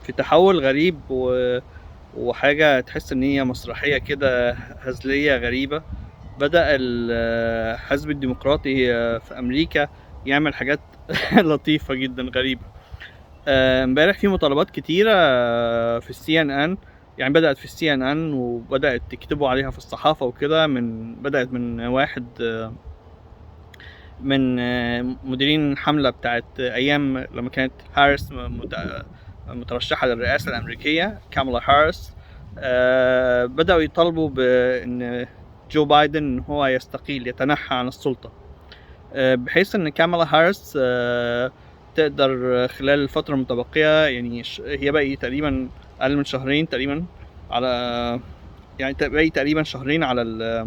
في تحول غريب وحاجة تحس إن هي مسرحية كده هزلية غريبة. بدأ الحزب الديمقراطي في أمريكا يعمل حاجات لطيفة جدا غريبة. امبارح في مطالبات كتيرة في CNN، يعني بدأت في CNN وبدأت تكتبوا عليها في الصحافة وكده. بدأت من واحد من مديرين الحملة بتاعت أيام لما كانت هاريس مترشحة للرئاسة الأمريكية، كامالا هاريس. بدأوا يطالبوا بأن جو بايدن هو يستقيل، يتنحى عن السلطة، بحيث أن كامالا هاريس تقدر خلال الفترة المتبقية، يعني هي باقي تقريبا أقل من شهرين تقريبا على، يعني باقي تقريبا شهرين على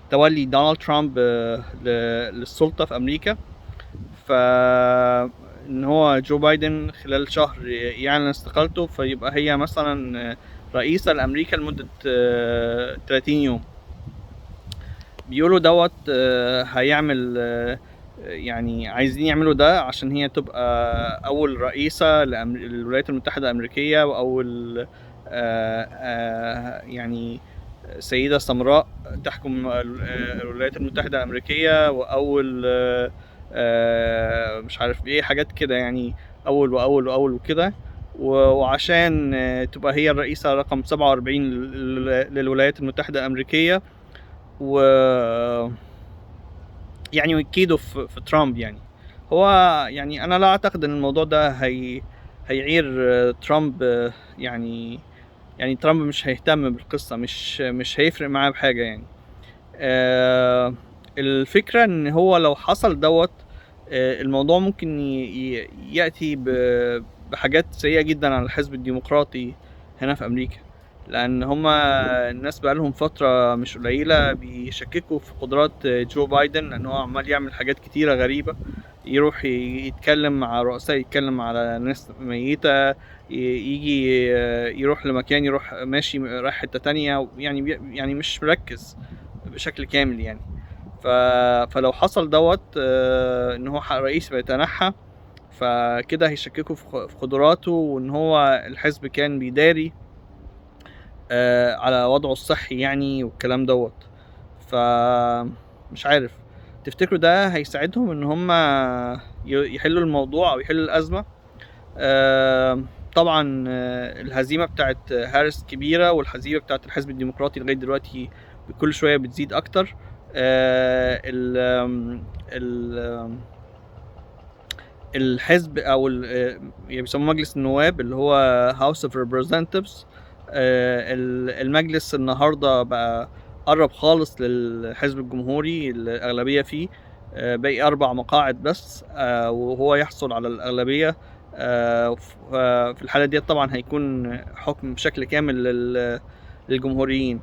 تولي دونالد ترامب للسلطة في أمريكا. فإن هو جو بايدن خلال شهر يعلن استقالته، فيبقى هي مثلا رئيسة لأمريكا لمدة 30 يوم. بيقولوا دوت هيعمل، يعني عايزين يعملوا ده عشان هي تبقى أول رئيسة للولايات المتحدة الأمريكية، وأول يعني سيدة سمراء تحكم الولايات المتحدة الأمريكية، وأول مش عارف ايه حاجات كده، يعني أول وأول وأول وكده. وعشان تبقى هي الرئيسة رقم 47 للولايات المتحدة الأمريكية، و يعني ويكيدوا في ترامب. يعني هو، يعني أنا لا أعتقد إن الموضوع ده هيعير ترامب. يعني ترامب مش هيهتم بالقصة، مش هيفرق معاه بحاجة يعني. الفكرة ان هو لو حصل دوت، الموضوع ممكن يأتي بحاجات سيئة جدا على الحزب الديمقراطي هنا في امريكا، لان هما الناس بقالهم فترة مش قليلة بيشككوا في قدرات جو بايدن، لان هو عمال يعمل حاجات كتيرة غريبة. يروح يتكلم مع رؤساء، يتكلم على ناس ميتة، يجي يروح لمكان، يروح ماشي رايح حتة تانية، يعني مش مركز بشكل كامل يعني. فلو حصل دوت ان هو رئيس بيتنحى، فكده هيشككوا في قدراته، وان هو الحزب كان بيداري على وضعه الصحي يعني، والكلام دوت. فمش عارف، تفتكروا ده هيساعدهم ان هم يحلوا الموضوع او يحلوا الازمة؟ طبعا الهزيمة بتاعت هاريس كبيرة، والهزيمة بتاعت الحزب الديمقراطي لغاية دلوقتي كل شوية بتزيد اكتر. ال ال الحزب او يعني بيسموه مجلس النواب، اللي هو House of Representatives. المجلس النهارده بقى قرب خالص للحزب الجمهوري، الأغلبية فيه باقي 4 مقاعد بس، وهو يحصل على الأغلبية. في الحالة دي طبعا هيكون حكم بشكل كامل للجمهوريين.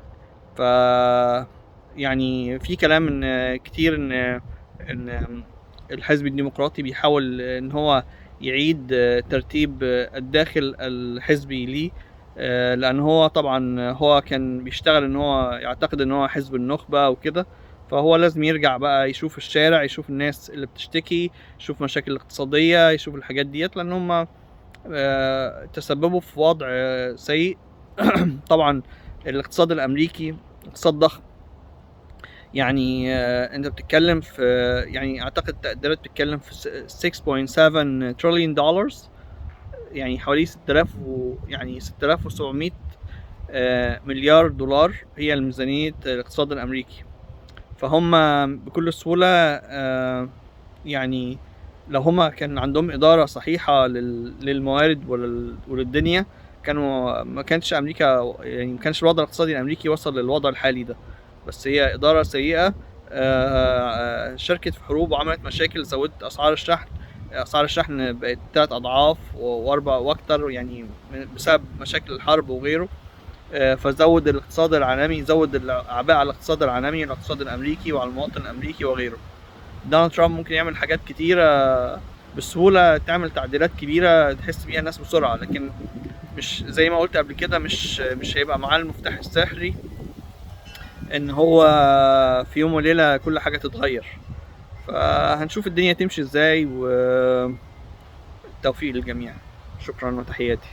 ف يعني في كلام ان كتير ان الحزب الديمقراطي بيحاول ان هو يعيد ترتيب الداخل الحزبي ليه، لان هو طبعا هو كان بيشتغل ان هو يعتقد ان هو حزب النخبة وكده. فهو لازم يرجع بقى يشوف الشارع، يشوف الناس اللي بتشتكي، يشوف مشاكل الاقتصادية، يشوف الحاجات ديت، لان هم تسببوا في وضع سيء. طبعا الاقتصاد الامريكي اقتصاد ضخم، يعني انت بتتكلم في، يعني اعتقد تقديرات بتتكلم في 6.7 تريليون دولار، يعني حوالي 6700 مليار دولار هي الميزانية الاقتصاد الامريكي. فهم بكل سهولة، يعني لو هما كان عندهم إدارة صحيحة للموارد وللدنيا، ما كانش أمريكا، يعني ما كانش الوضع الاقتصادي الأمريكي وصل للوضع الحالي ده. بس هي إدارة سيئة، شاركت في حروب وعملت مشاكل، زودت أسعار الشحن بقت 3 أضعاف و4 وأكتر، يعني بسبب مشاكل الحرب وغيره. فزود الاقتصاد العالمي، زود الأعباء على الاقتصاد العالمي، الاقتصاد الأمريكي وعلى المواطن الأمريكي وغيره. دونالد ترامب ممكن يعمل حاجات كتيرة بسهولة، تعمل تعديلات كبيرة تحس بيها الناس بسرعة، لكن مش زي ما قلت قبل كده، مش هيبقى معاه المفتاح السحري ان هو في يوم وليلة كل حاجة تتغير. فهنشوف الدنيا تمشي ازاي، والتوفيق للجميع. شكرا وتحياتي.